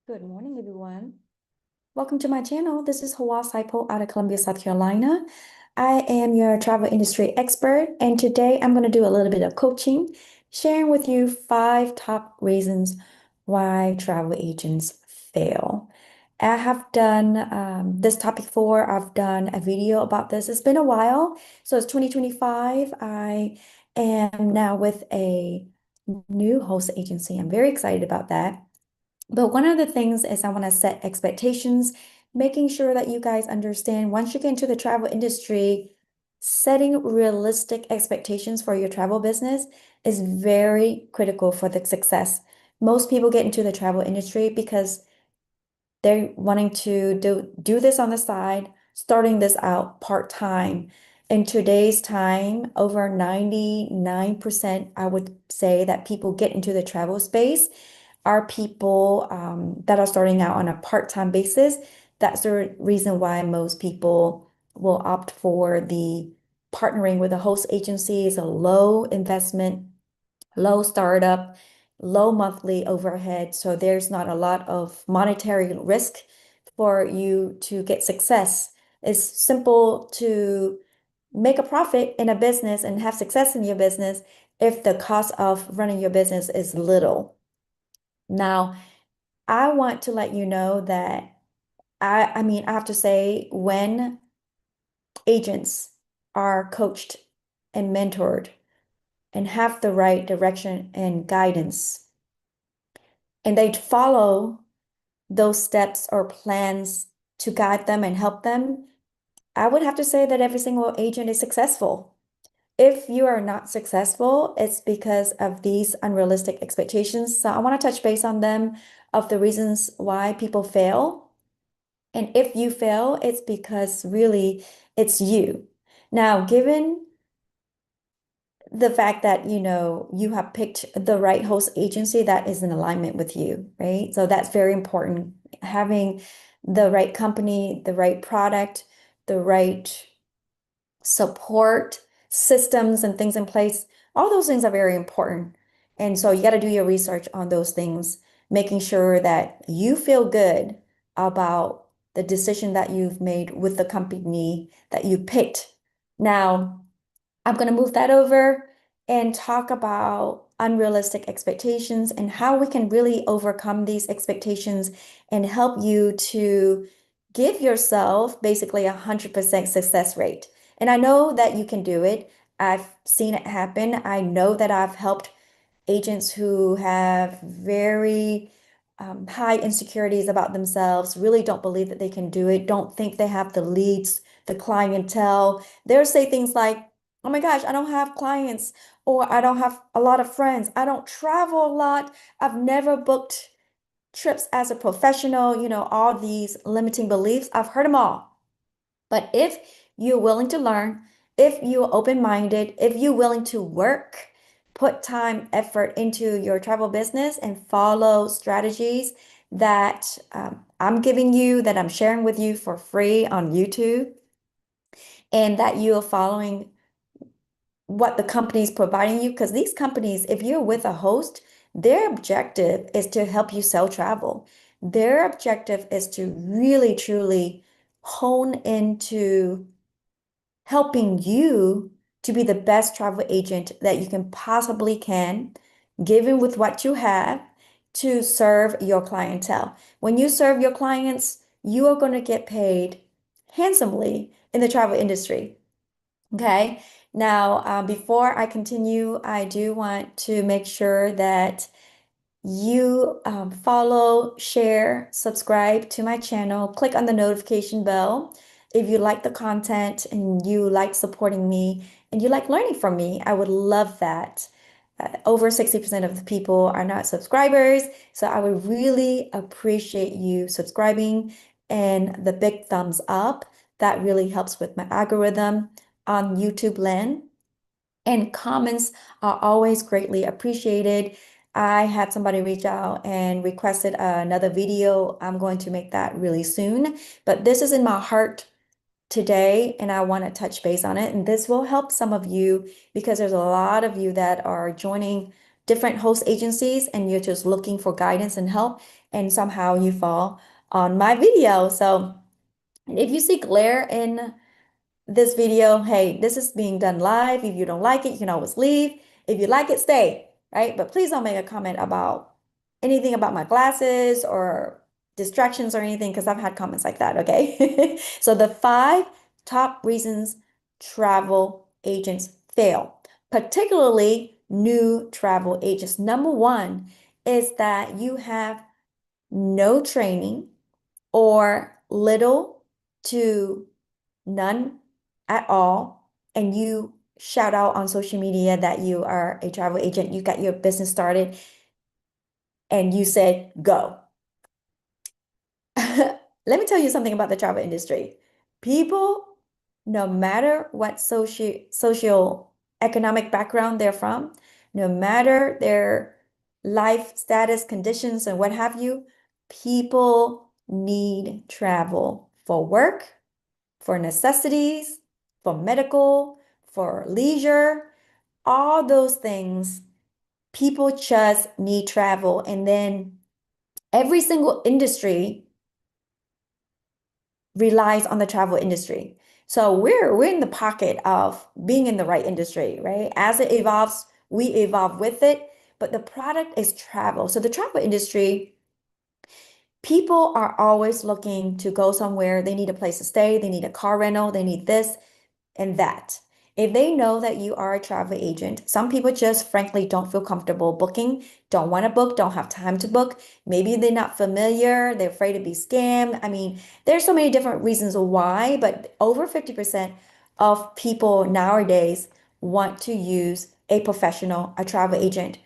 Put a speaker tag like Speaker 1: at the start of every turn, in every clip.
Speaker 1: Good morning, everyone. Welcome to my channel. This is Hawa Saipo out of Columbia, South Carolina. I am your travel industry expert, and today I'm going to do a little bit of coaching, sharing with you 5 top reasons why travel agents fail. I have done this topic before. I've done a video about this. It's been a while. So it's 2025. I am now with a new host agency. I'm very excited about that. But one of the things is I want to set expectations, making sure that you guys understand once you get into the travel industry, setting realistic expectations for your travel business is very critical for the success. Most people get into the travel industry because they're wanting to do this on the side, starting this out part-time. In today's time, over 99%, I would say that people get into the travel space are people that are starting out on a part-time basis. That's the reason why most people will opt for the partnering with a host agency. Is a low investment, low startup, low monthly overhead. So there's not a lot of monetary risk for you to get success. It's simple to make a profit in a business and have success in your business if the cost of running your business is little. Now, I want to let you know that I have to say when agents are coached and mentored and have the right direction and guidance, and they follow those steps or plans to guide them and help them, I would have to say that every single agent is successful. If you are not successful, it's because of these unrealistic expectations. So I want to touch base on them of the reasons why people fail. And if you fail, it's because really it's you. Now, given the fact that you have picked the right host agency that is in alignment with you, right? So that's very important. Having the right company, the right product, the right support systems and things in place, all those things are very important. And so you got to do your research on those things, making sure that you feel good about the decision that you've made with the company that you picked. Now, I'm going to move that over and talk about unrealistic expectations and how we can really overcome these expectations and help you to give yourself basically 100% success rate. And I know that you can do it. I've seen it happen. I know that I've helped agents who have very high insecurities about themselves, really don't believe that they can do it, don't think they have the leads, the clientele. They'll say things like, oh my gosh, I don't have clients, or I don't have a lot of friends. I don't travel a lot. I've never booked trips as a professional, all these limiting beliefs. I've heard them all. But if you're willing to learn, if you're open-minded, if you're willing to work, put time, effort into your travel business and follow strategies that I'm giving you, that I'm sharing with you for free on YouTube, and that you are following what the company is providing you, because these companies, if you're with a host, their objective is to help you sell travel. Their objective is to really, truly hone into helping you to be the best travel agent that you can possibly can, given with what you have to serve your clientele. When you serve your clients, you are going to get paid handsomely in the travel industry. Okay. Now, before I continue, I do want to make sure that you follow, share, subscribe to my channel, click on the notification bell. If you like the content and you like supporting me and you like learning from me, I would love that. Over 60% of the people are not subscribers, so I would really appreciate you subscribing and the big thumbs up. That really helps with my algorithm on YouTube land. And comments are always greatly appreciated. I had somebody reach out and requested another video. I'm going to make that really soon, but this is in my heart today and I want to touch base on it. And this will help some of you because there's a lot of you that are joining different host agencies and you're just looking for guidance and help. and somehow you fall on my video. So if you see glare in this video, hey, this is being done live. If you don't like it, you can always leave. If you like it, stay, right? But please don't make a comment about anything about my glasses or distractions or anything, because I've had comments like that, okay? So the five top reasons travel agents fail, particularly new travel agents. Number one is that you have no training or little to none at all, and you shout out on social media that you are a travel agent, you got your business started, and you said go. Let me tell you something about the travel industry. People, no matter what social economic background they're from, no matter their life status, conditions, and what have you, people need travel for work, for necessities, for medical, for leisure, all those things. People just need travel. And then every single industry relies on the travel industry. So we're in the pocket of being in the right industry, right? As it evolves, we evolve with it, but the product is travel. So the travel industry, people are always looking to go somewhere. They need a place to stay, they need a car rental, they need this and that. If they know that you are a travel agent, some people just frankly don't feel comfortable booking, don't want to book, don't have time to book. Maybe they're not familiar, they're afraid to be scammed. I mean, there's so many different reasons why, but over 50% of people nowadays want to use a professional, a travel agent.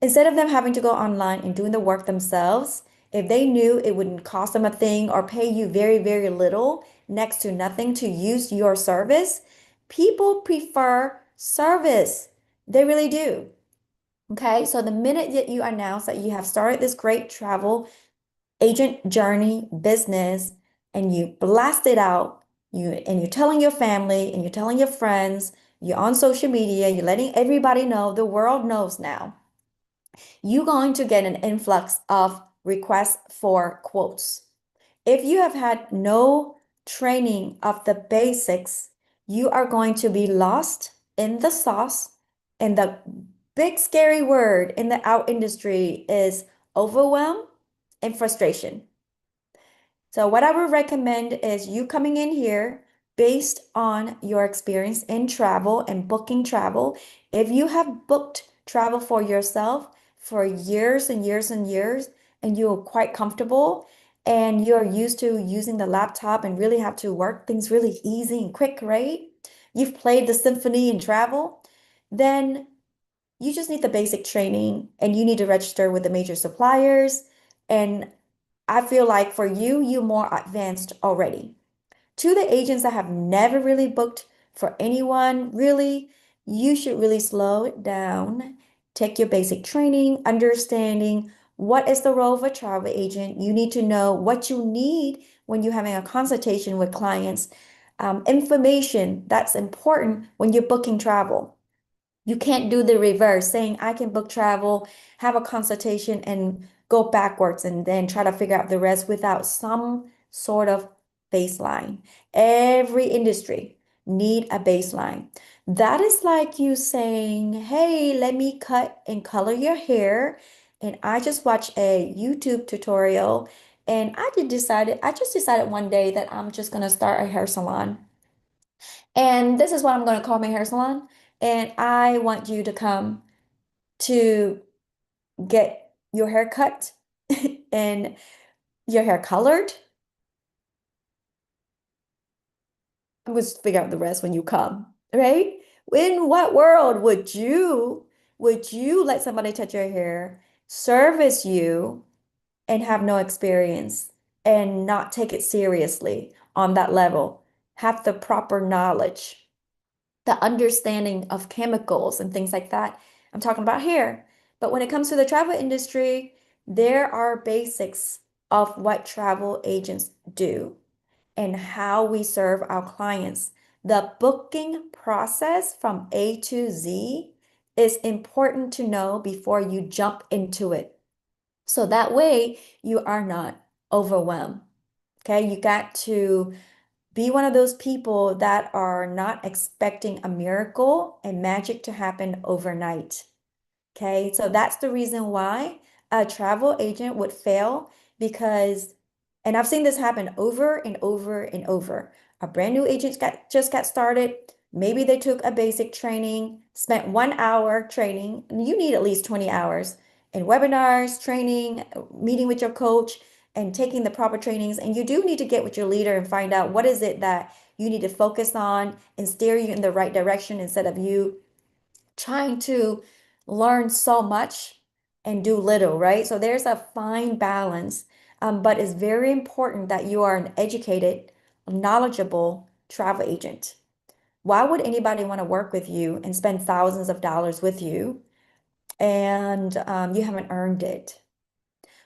Speaker 1: Instead of them having to go online and doing the work themselves, if they knew it wouldn't cost them a thing or pay you very, very little, next to nothing to use your service, people prefer service. They really do. Okay, so the minute that you announce that you have started this great travel agent journey business and you blast it out, you're telling your family and you're telling your friends, you're on social media, you're letting everybody know, the world knows now, you're going to get an influx of requests for quotes. If you have had no training of the basics, you are going to be lost in the sauce. And the big scary word in the out industry is overwhelm and frustration. So what I would recommend is you coming in here based on your experience in travel and booking travel. If you have booked travel for yourself for years and years and years, and you're quite comfortable and you're used to using the laptop and really have to work things really easy and quick, right? You've played the symphony in travel, then you just need the basic training and you need to register with the major suppliers. And I feel like for you, you're more advanced already. To the agents that have never really booked for anyone, really, you should really slow it down, take your basic training, understanding what is the role of a travel agent. You need to know what you need when you're having a consultation with clients, information that's important when you're booking travel. You can't do the reverse, saying I can book travel, have a consultation, and go backwards and then try to figure out the rest without some sort of baseline. Every industry need a baseline. That is like you saying, hey, let me cut and color your hair. And I just watched a YouTube tutorial and I just decided one day that I'm just gonna start a hair salon. And this is what I'm going to call my hair salon. And I want you to come to get your hair cut and your hair colored. I'm going to figure out the rest when you come, right? In what world would you let somebody touch your hair, service you, and have no experience and not take it seriously on that level? Have the proper knowledge, the understanding of chemicals and things like that. I'm talking about here. But when it comes to the travel industry, there are basics of what travel agents do and how we serve our clients. The booking process from A to Z is important to know before you jump into it. So that way you are not overwhelmed. Okay, you got to be one of those people that are not expecting a miracle and magic to happen overnight. Okay, so that's the reason why a travel agent would fail because, and I've seen this happen over and over and over. A brand new agent just got started. Maybe they took a basic training, spent 1 hour training, and you need at least 20 hours in webinars, training, meeting with your coach, and taking the proper trainings. And you do need to get with your leader and find out what is it that you need to focus on and steer you in the right direction instead of you trying to learn so much and do little, right? So there's a fine balance, but it's very important that you are an educated, knowledgeable travel agent. Why would anybody want to work with you and spend thousands of dollars with you and you haven't earned it?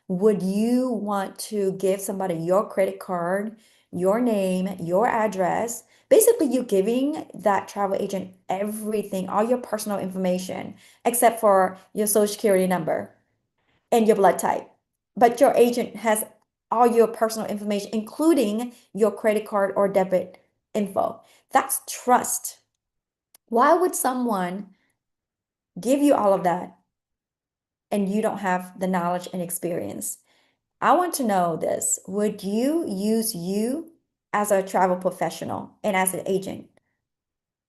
Speaker 1: Would you want to give somebody your credit card, your name, your address? Basically, you giving that travel agent everything, all your personal information, except for your social security number and your blood type. But your agent has all your personal information, including your credit card or debit info. That's trust. Why would someone give you all of that and you don't have the knowledge and experience? I want to know this. Would you use you as a travel professional and as an agent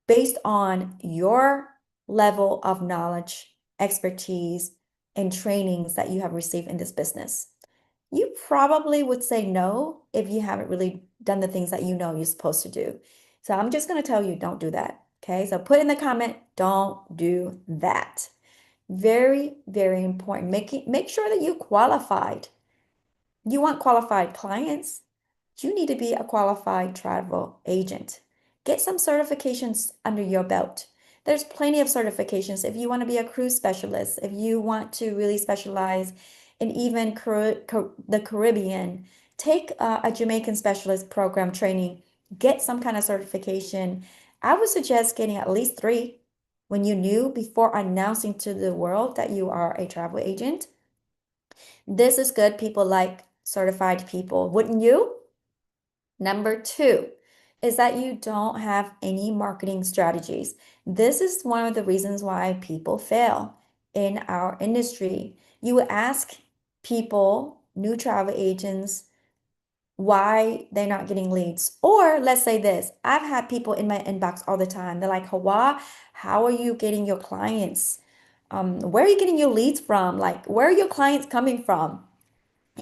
Speaker 1: based on your level of knowledge, expertise, and trainings that you have received in this business? You probably would say no if you haven't really done the things that you know you're supposed to do. So I'm just going to tell you, don't do that. Okay. So put in the comment, don't do that. Very, very important. Make sure that you qualified. You want qualified clients. You need to be a qualified travel agent. Get some certifications under your belt. There's plenty of certifications if you want to be a cruise specialist, if you want to really specialize in even the Caribbean, take a Jamaican specialist program training, get some kind of certification. I would suggest getting at least three when you knew before announcing to the world that you are a travel agent. This is good. People like certified people, wouldn't you? Number two is that you don't have any marketing strategies. This is one of the reasons why people fail in our industry. You would ask people, new travel agents, why they're not getting leads. Or let's say this, I've had people in my inbox all the time. They're like, Hawa, how are you getting your clients? Where are you getting your leads from? Like, where are your clients coming from?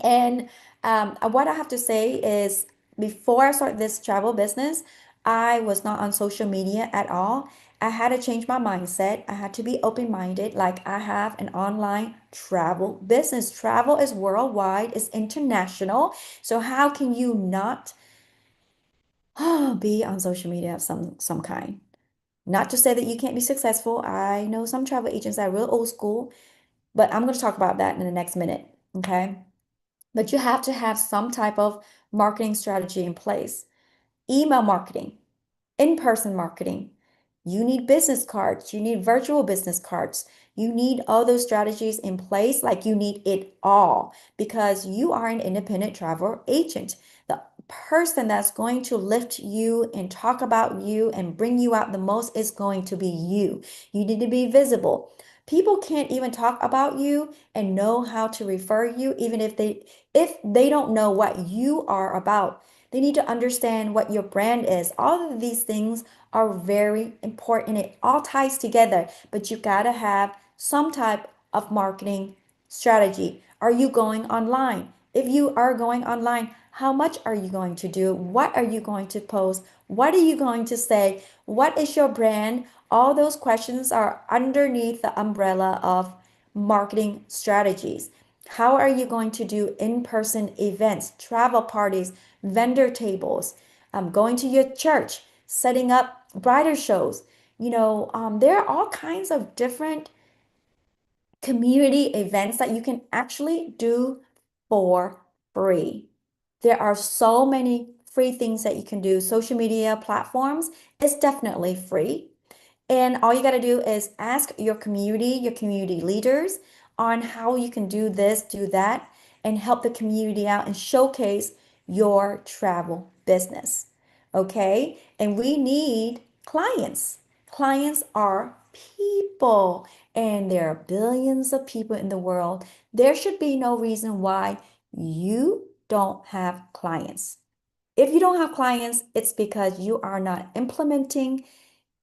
Speaker 1: And what I have to say is, before I started this travel business, I was not on social media at all. I had to change my mindset. I had to be open-minded. Like, I have an online travel business. Travel is worldwide, it's international. So how can you not be on social media of some kind? Not to say that you can't be successful. I know some travel agents that are real old school, but I'm going to talk about that in the next minute. Okay. But you have to have some type of marketing strategy in place. Email marketing, in-person marketing. You need business cards. You need virtual business cards. You need all those strategies in place, like you need it all because you are an independent travel agent. The person that's going to lift you and talk about you and bring you out the most is going to be you. You need to be visible. People can't even talk about you and know how to refer you, even if they don't know what you are about. They need to understand what your brand is. All of these things are very important. It all ties together, but you got to have some type of marketing strategy. Are you going online? If you are going online, how much are you going to do? What are you going to post? What are you going to say? What is your brand? All those questions are underneath the umbrella of marketing strategies. How are you going to do in-person events, travel parties, vendor tables, going to your church, setting up bridal shows? There are all kinds of different community events that you can actually do for free. There are so many free things that you can do. Social media platforms is definitely free. And all you got to do is ask your community leaders on how you can do this, do that, and help the community out and showcase your travel business. Okay? And we need clients. Clients are people, and there are billions of people in the world. There should be no reason why you don't have clients. If you don't have clients, it's because you are not implementing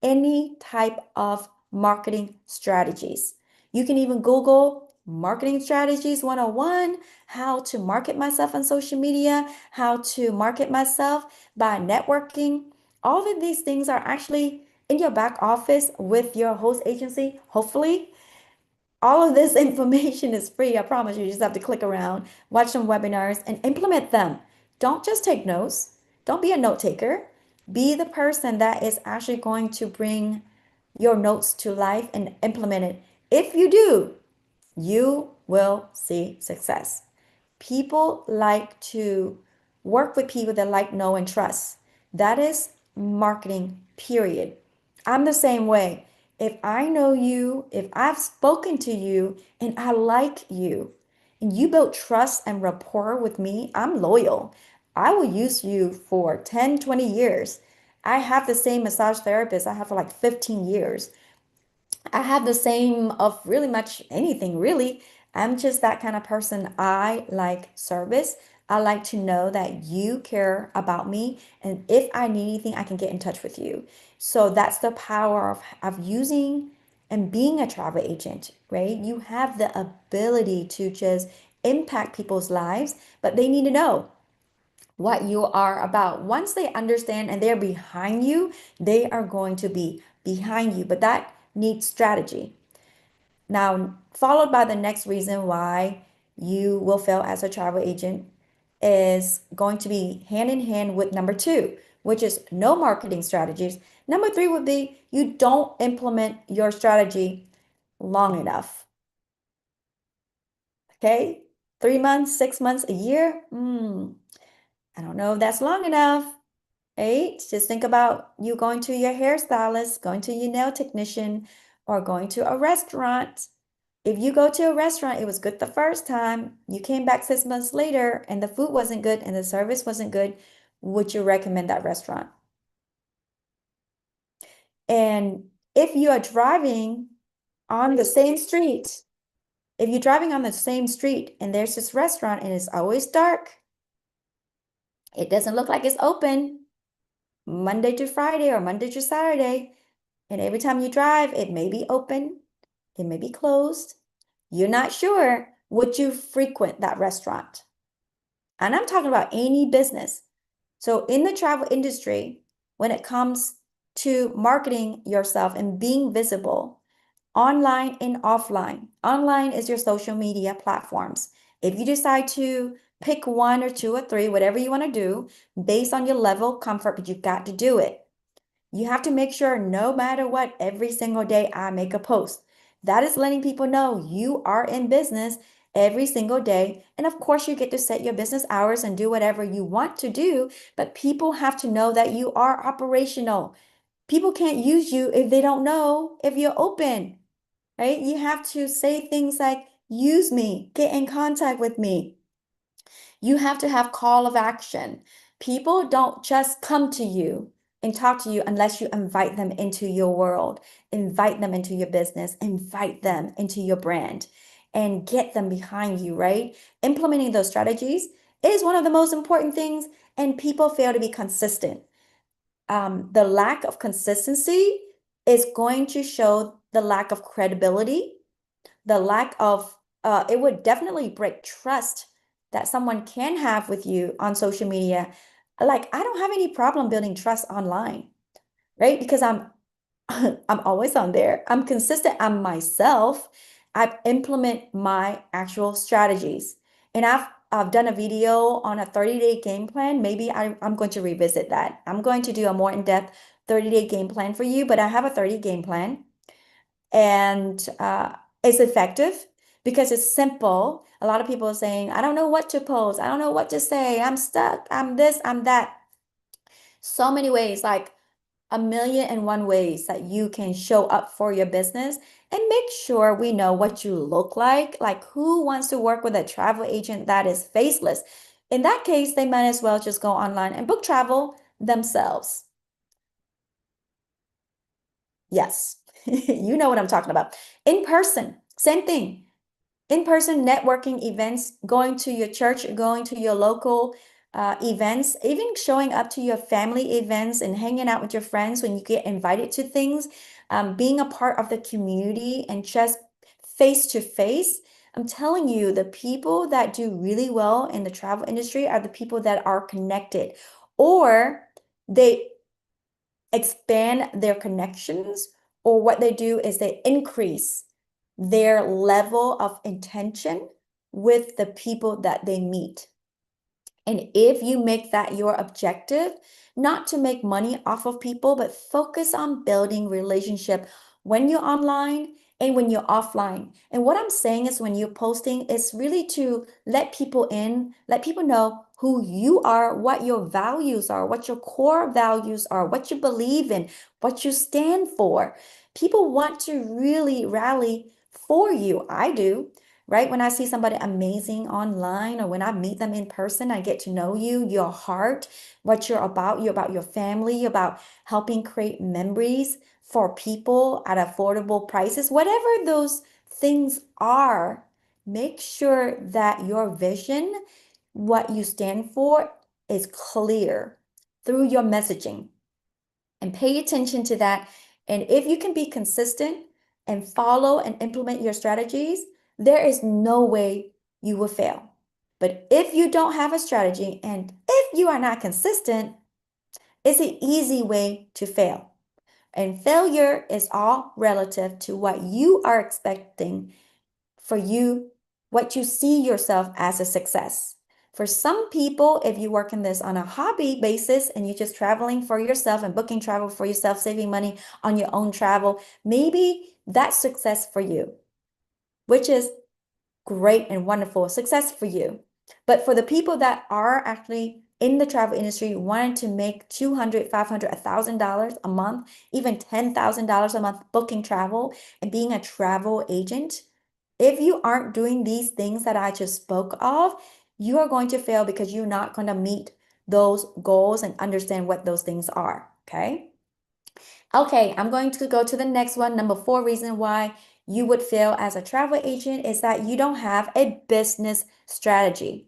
Speaker 1: any type of marketing strategies. You can even Google marketing strategies 101, how to market myself on social media, how to market myself by networking. All of these things are actually in your back office with your host agency, hopefully. All of this information is free. I promise you. You just have to click around, watch some webinars, and implement them. Don't just take notes. Don't be a note taker. Be the person that is actually going to bring your notes to life and implement it. If you do, you will see success. People like to work with people that like, know, and trust. That is marketing, period. I'm the same way. If I know you, if I've spoken to you and I like you, and you built trust and rapport with me, I'm loyal. I will use you for 10, 20 years. I have the same massage therapist I have for like 15 years. I have the same of really much anything, really. I'm just that kind of person. I like service. I like to know that you care about me. And if I need anything, I can get in touch with you. So that's the power of using and being a travel agent, right? You have the ability to just impact people's lives, but they need to know what you are about. Once they understand and they're behind you, they are going to be behind you. But that needs strategy. Now, followed by the next reason why you will fail as a travel agent is going to be hand in hand with number two, which is no marketing strategies. Number three would be you don't implement your strategy long enough. Okay? 3 months, 6 months, a year? I don't know if that's long enough. Right? Just think about you going to your hairstylist, going to your nail technician, or going to a restaurant. If you go to a restaurant, it was good the first time, you came back 6 months later and the food wasn't good and the service wasn't good, would you recommend that restaurant? And if you are driving on the same street, if you're driving on the same street and there's this restaurant and it's always dark, it doesn't look like it's open Monday to Friday or Monday to Saturday, and every time you drive, it may be open, it may be closed. You're not sure, would you frequent that restaurant? And I'm talking about any business. So in the travel industry, when it comes to marketing yourself and being visible, online and offline, online is your social media platforms. If you decide to pick one or two or three, whatever you want to do, based on your level of comfort, but you've got to do it. You have to make sure no matter what, every single day I make a post. That is letting people know you are in business every single day. And of course, you get to set your business hours and do whatever you want to do, but people have to know that you are operational. People can't use you if they don't know if you're open, right? You have to say things like, use me, get in contact with me. You have to have call of action. People don't just come to you and talk to you unless you invite them into your world, invite them into your business, invite them into your brand, and get them behind you, right? Implementing those strategies is one of the most important things, and people fail to be consistent. The lack of consistency is going to show the lack of credibility, the lack of it would definitely break trust that someone can have with you on social media. Like, I don't have any problem building trust online, right? Because I'm I'm always on there. I'm consistent. I'm myself. I implement my actual strategies. And I've done a video on a 30-day game plan. Maybe I'm going to revisit that. I'm going to do a more in-depth 30-day game plan for you, but I have a 30 game plan, and it's effective because it's simple. A lot of people are saying, I don't know what to post. I don't know what to say. I'm stuck. I'm this, I'm that. So many ways, like a million and one ways that you can show up for your business. and make sure we know what you look like. Like, who wants to work with a travel agent that is faceless? In that case, they might as well just go online and book travel themselves. Yes, you know what I'm talking about. In person, same thing. In-person networking events, going to your church, going to your local events, even showing up to your family events and hanging out with your friends when you get invited to things, being a part of the community and just face to face. I'm telling you, the people that do really well in the travel industry are the people that are connected, or they expand their connections, or what they do is they increase their level of intention with the people that they meet. And if you make that your objective, not to make money off of people, but focus on building relationship when you're online and when you're offline. And what I'm saying is, when you're posting, it's really to let people in, let people know who you are, what your values are, what your core values are, what you believe in, what you stand for. People want to really rally for you. I do. Right? When I see somebody amazing online, or when I meet them in person, I get to know you, your heart, what you're about your family, you're about helping create memories for people at affordable prices, whatever those things are. Make sure that your vision, what you stand for, is clear through your messaging, and pay attention to that. And if you can be consistent and follow and implement your strategies, there is no way you will fail. But if you don't have a strategy and if you are not consistent, it's an easy way to fail. And failure is all relative to what you are expecting for you, what you see yourself as a success. For some people, if you work in this on a hobby basis and you're just traveling for yourself and booking travel for yourself, saving money on your own travel, maybe that's success for you, which is great and wonderful success for you. But for the people that are actually in the travel industry, wanting to make 200, 500, $1,000 a month, even $10,000 a month booking travel and being a travel agent, if you aren't doing these things that I just spoke of, you are going to fail because you're not going to meet those goals and understand what those things are. Okay. Okay, I'm going to go to the next one. Number 4 reason why you would fail as a travel agent is that you don't have a business strategy.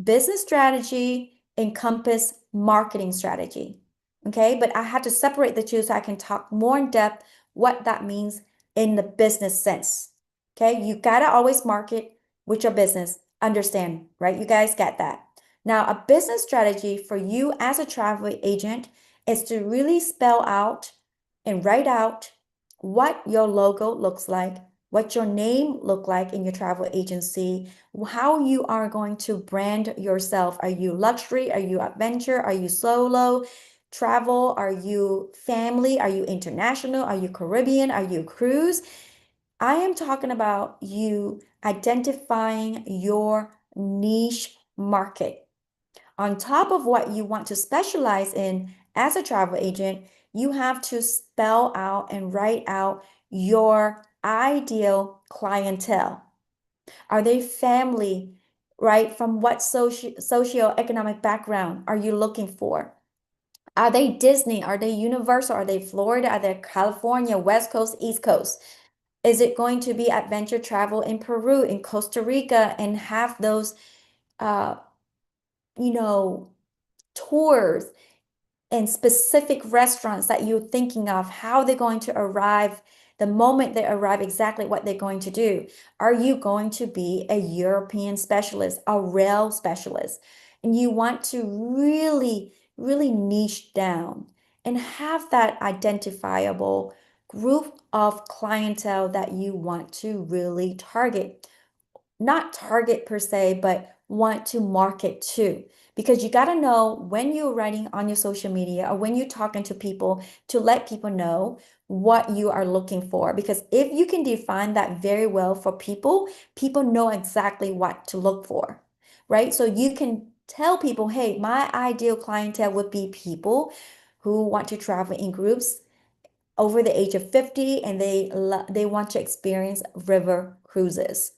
Speaker 1: Business strategy encompass marketing strategy. Okay, but I had to separate the two so I can talk more in depth what that means in the business sense. Okay, you gotta always market with your business. Understand, right? You guys get that. Now, a business strategy for you as a travel agent is to really spell out and write out what your logo looks like, what your name look like in your travel agency, how you are going to brand yourself. Are you luxury? Are you adventure? Are you solo travel? Are you family? Are you international? Are you Caribbean? Are you cruise? I am talking about you identifying your niche market. On top of what you want to specialize in as a travel agent, you have to spell out and write out your ideal clientele. Are they family, right? From what socioeconomic background are you looking for? Are they Disney? Are they Universal? Are they Florida? Are they California, West Coast, East Coast? Is it going to be adventure travel in Peru, in Costa Rica, and have those, uh, you know, tours and specific restaurants that you're thinking of, how they're going to arrive, the moment they arrive, exactly what they're going to do. Are you going to be a European specialist, a rail specialist? And you want to really, really niche down and have that identifiable group of clientele that you want to really target, not target per se, but want to market to. Because you got to know when you're writing on your social media or when you're talking to people, to let people know what you are looking for. Because if you can define that very well for people, people know exactly what to look for, right? So you can tell people, hey, my ideal clientele would be people who want to travel in groups over the age of 50 and they want to experience river cruises.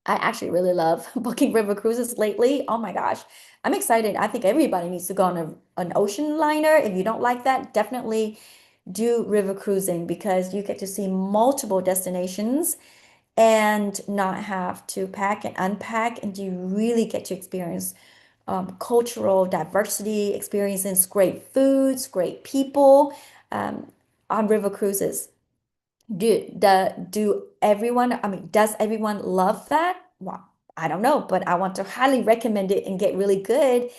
Speaker 1: I actually really love booking river cruises lately. Oh my gosh, I'm excited. I think everybody needs to go on an ocean liner. If you don't like that, definitely do river cruising because you get to see multiple destinations and not have to pack and unpack, and you really get to experience cultural diversity, experiencing great foods, great people um, on river cruises. Do everyone, I mean, does everyone love that? Well, I don't know, but I want to highly recommend it and get really good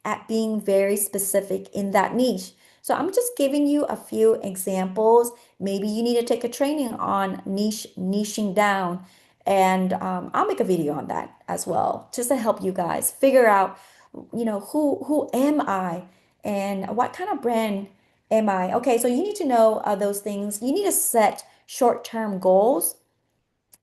Speaker 1: at being very specific in that niche. So I'm just giving you a few examples. Maybe you need to take a training on niching down, and I'll make a video on that as well, just to help you guys figure out, who am I and what kind of brand am I? Okay, so you need to know those things. You need to set short-term goals,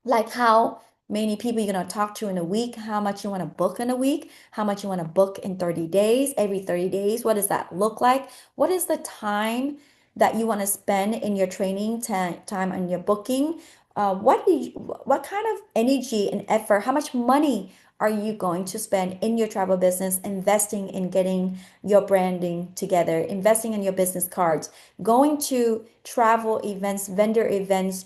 Speaker 1: like how many people you're going to talk to in a week, how much you want to book in a week, how much you want to book in 30 days, every 30 days. What does that look like? What is the time that you want to spend in your training time and your booking? What kind of energy and effort, how much money are you going to spend in your travel business, investing in getting your branding together, investing in your business cards, going to travel events, vendor events,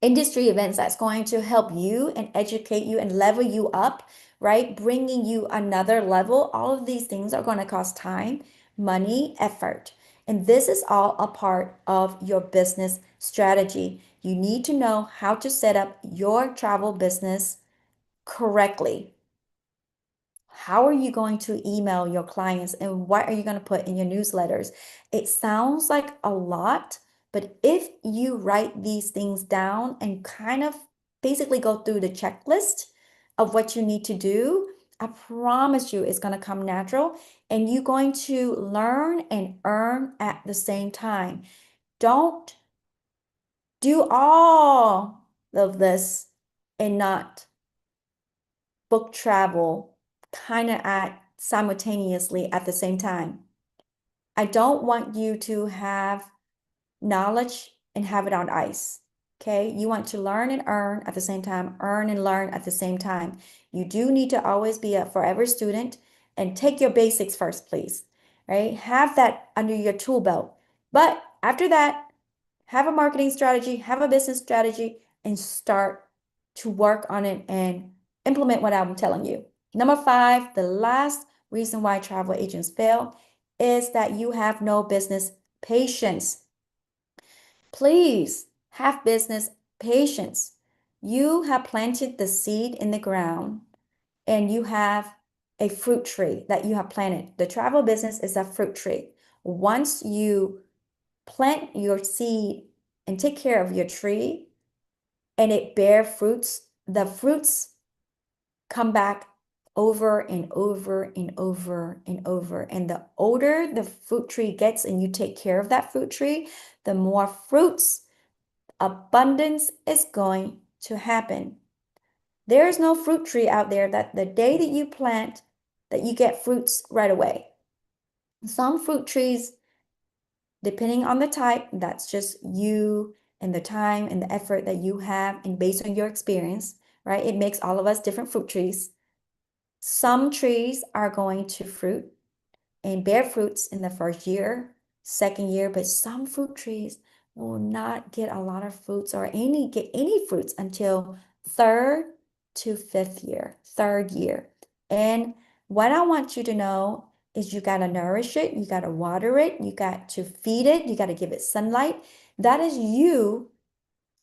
Speaker 1: industry events that's going to help you and educate you and level you up, right? Bringing you another level. All of these things are going to cost time, money, effort. And this is all a part of your business strategy. You need to know how to set up your travel business correctly. How are you going to email your clients and what are you going to put in your newsletters? It sounds like a lot, but if you write these things down and kind of basically go through the checklist of what you need to do, I promise you it's going to come natural and you're going to learn and earn at the same time. Don't do all of this and not book travel kind of at simultaneously at the same time. I don't want you to have knowledge and have it on ice. Okay. You want to learn and earn at the same time, earn and learn at the same time. You do need to always be a forever student and take your basics first, please. Right? Have that under your tool belt. But after that, have a marketing strategy, have a business strategy, and start to work on it and implement what I'm telling you. Number five, the last reason why travel agents fail is that you have no business patience. Please have business patience. You have planted the seed in the ground and you have a fruit tree that you have planted. The travel business is a fruit tree. Once you plant your seed and take care of your tree and it bear fruits, the fruits come back over and over and over and over. And the older the fruit tree gets and you take care of that fruit tree, the more fruits, abundance is going to happen. There is no fruit tree out there that the day that you plant, that you get fruits right away. Some fruit trees, depending on the type, that's just you and the time and the effort that you have and based on your experience, right? It makes all of us different fruit trees. Some trees are going to fruit and bear fruits in the first year, second year, but some fruit trees will not get a lot of fruits or get any fruits until third to fifth year, third year. And what I want you to know is you got to nourish it, you got to water it, you got to feed it, you got to give it sunlight. That is you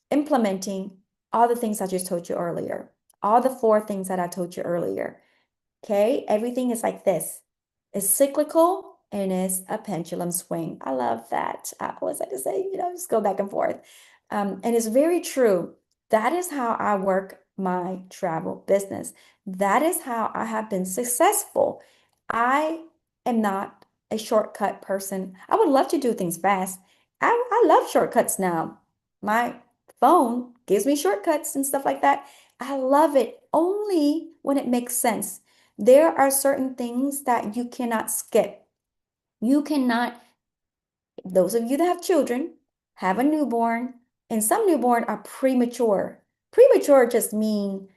Speaker 1: implementing all the things I just told you earlier, all the four things that I told you earlier. Okay, everything is like this. It's cyclical and it's a pendulum swing. I love that. I always like to say, just go back and forth. And it's very true. That is how I work my travel business. That is how I have been successful. I am not a shortcut person. I would love to do things fast. I love shortcuts now. My phone gives me shortcuts and stuff like that. I love it only when it makes sense. There are certain things that you cannot skip. You cannot, those of you that have children, have a newborn, and some newborn are premature. Premature just mean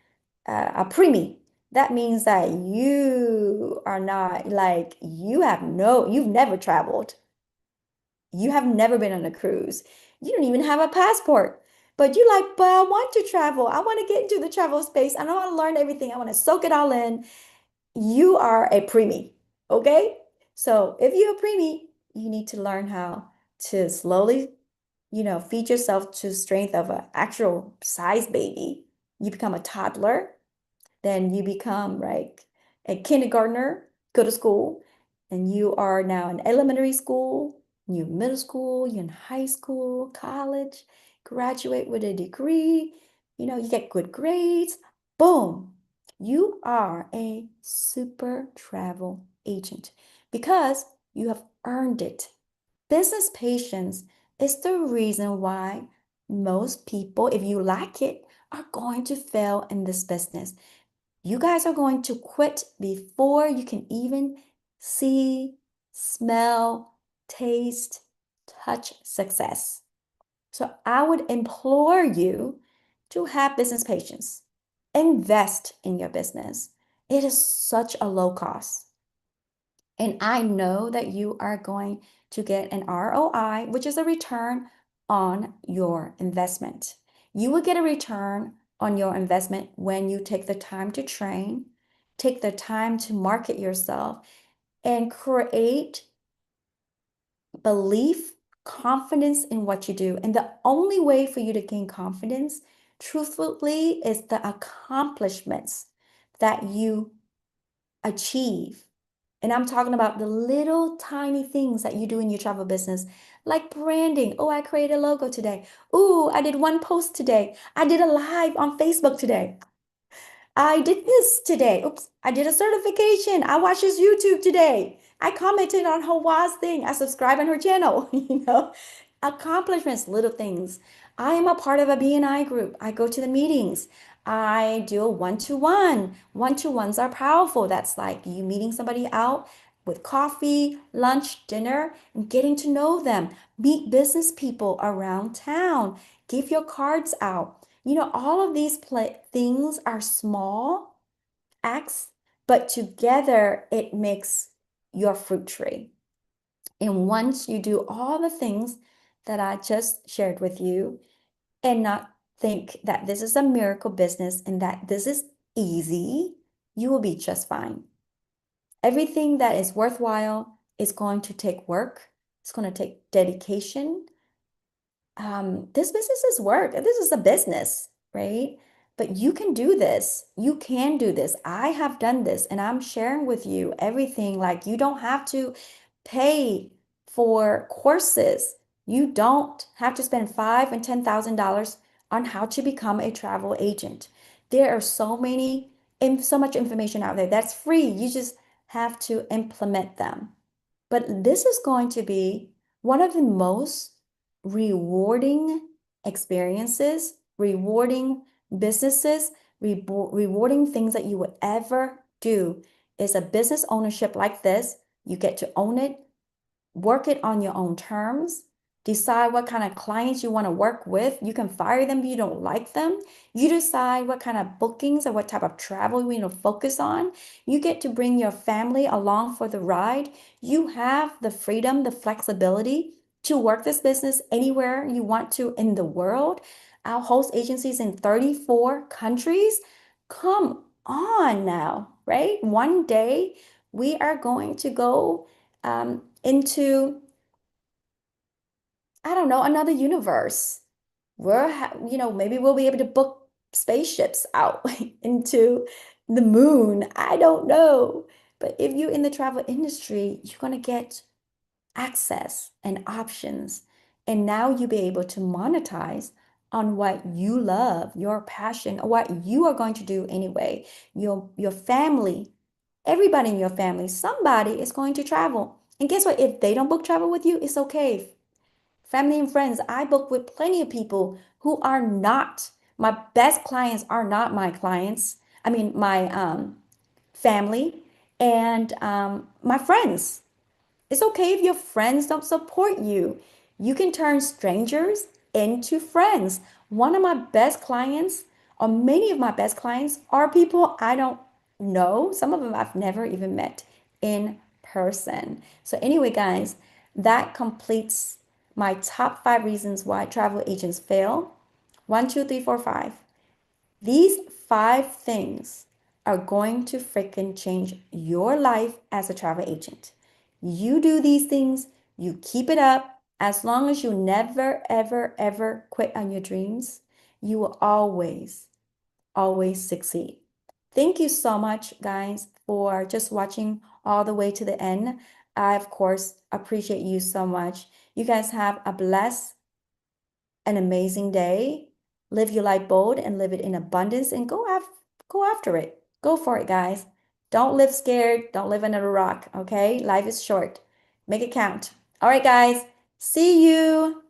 Speaker 1: a preemie. That means that you are not like you've never traveled. You have never been on a cruise. You don't even have a passport. But you like, but I want to travel. I want to get into the travel space. I don't want to learn everything. I want to soak it all in. You are a preemie, okay? So if you're a preemie, you need to learn how to slowly, feed yourself to strength of an actual size baby. You become a toddler, then you become like a kindergartner, go to school, and you are now in elementary school, you middle school, you're in high school, college, graduate with a degree, you get good grades, boom, you are a super travel agent because you have earned it. Business patience is the reason why most people, if you lack it, are going to fail in this business. You guys are going to quit before you can even see, smell, taste, touch success. So I would implore you to have business patience. Invest in your business. It is such a low cost. And I know that you are going to get an ROI, which is a return on your investment. You will get a return on your investment when you take the time to train, take the time to market yourself, and create belief, confidence in what you do. And the only way for you to gain confidence, truthfully, is the accomplishments that you achieve. And I'm talking about the little tiny things that you do in your travel business, like branding. Oh, I created a logo today. Oh, I did one post today. I did a live on Facebook today. I did this today. Oops, I did a certification. I watched his YouTube today. I commented on Hawa's thing. I subscribe on her channel, Accomplishments, little things. I am a part of a BNI group. I go to the meetings. I do a one-to-one. One-to-ones are powerful. That's like you meeting somebody out with coffee, lunch, dinner, and getting to know them. Meet business people around town. Give your cards out. All of these things are small acts, but together it makes your fruit tree. And once you do all the things that I just shared with you and not think that this is a miracle business and that this is easy, you will be just fine. Everything that is worthwhile is going to take work. It's going to take dedication. This business is work. This is a business, right? But you can do this. You can do this. I have done this, and I'm sharing with you everything. Like, you don't have to pay for courses. You don't have to spend $5,000 and $10,000 on how to become a travel agent. There are so much information out there that's free. You just have to implement them. But this is going to be one of the most rewarding experiences, rewarding businesses, rewarding things that you would ever do is a business ownership like this. You get to own it, work it on your own terms, decide what kind of clients you want to work with. You can fire them if you don't like them. You decide what kind of bookings or what type of travel you want to focus on. You get to bring your family along for the ride. You have the freedom, the flexibility to work this business anywhere you want to in the world. Our host agencies in 34 countries. Come on now, right? One day we are going to go into, I don't know, another universe. Maybe we'll be able to book spaceships out into the moon. I don't know. But if you're in the travel industry, you're going to get access and options. And now you'll be able to monetize on what you love, your passion, or what you are going to do anyway. Your family, everybody in your family, somebody is going to travel. And guess what? If they don't book travel with you, it's okay. Family and friends, I book with plenty of people who are not, my best clients are not my clients. I mean, my family and my friends. It's okay if your friends don't support you. You can turn strangers into friends. One of my best clients, or many of my best clients, are people I don't know. Some of them I've never even met in person. So, anyway, guys, that completes my top 5 reasons why travel agents fail. One, two, three, four, five. These 5 things are going to freaking change your life as a travel agent. You do these things, you keep it up. As long as you never, ever, ever quit on your dreams, you will always, always succeed. Thank you so much, guys, for just watching all the way to the end. I, of course, appreciate you so much. You guys have a blessed an amazing day. Live your life bold and live it in abundance and go after it. Go for it, guys. Don't live scared. Don't live under a rock, okay? Life is short. Make it count. All right, guys. See you.